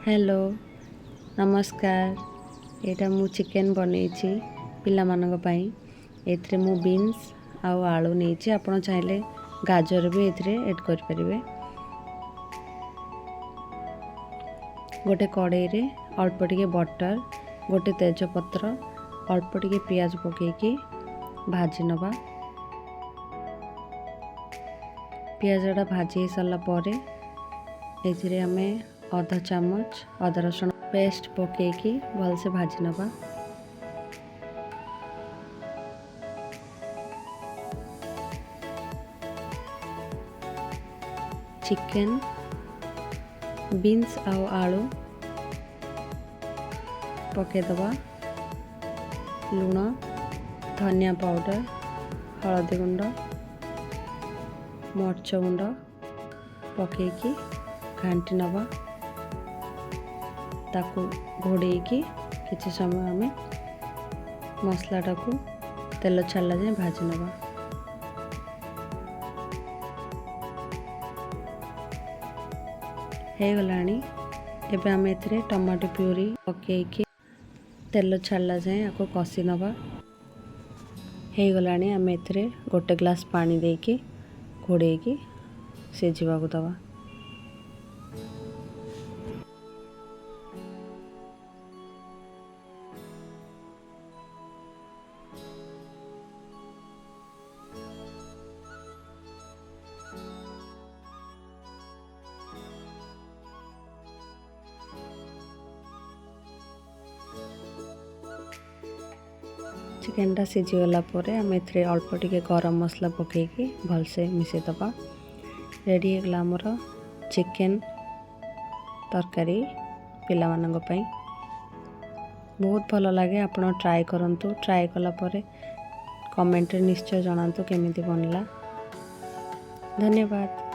Hello नमस्कार। एटा मु chicken बनैछि पिला मानक पई। एथरे मु बीन्स आउ आलू नेछि। आपण चाहिले गाजर भी एथरे ऐड कर परिबे। गोटे कड़ाई रे अल्प टिके बटर, गोटे तेज पत्र, अल्प टिके पियाज पकेकी भाजी नबा। पियाजटा भाजी सरला परे एथरे हमें आधा चामच अदा रसुण पेस्ट पकेकी भल से भाजी नबा। चिकेन, बीन्स आउ आलू पके दबा। लूण, धनिया पाउडर, हळदी गुंड, मर्च गुंड पकेकी घांटी नबा। ताकू घोड़ेकी किसी समय हमें मसलाटा को तेल छाड़ला जाए भाजी नबा। हो गलानी एबे हमें एथरे टमाटो प्यूरी पकेकी तेल छाड़ला जाए आपको कषि नबा। हो गलानी हमें एथरे गोटे ग्लास पानी देकी घोड़ेकी सिझिबा को दबा। चिकेनटा सिझीगला आम ए अल्प टिके गरम मसला पकेकी भलसे मिसई दबा। रेडी होगला आमर चिकेन तरकारी पिला मानक पई। बहुत भल लगे, आपण ट्राए करंतु। ट्राए कला परे कमेंट रे निश्चय जणांतु केमिति बनला। धन्यवाद।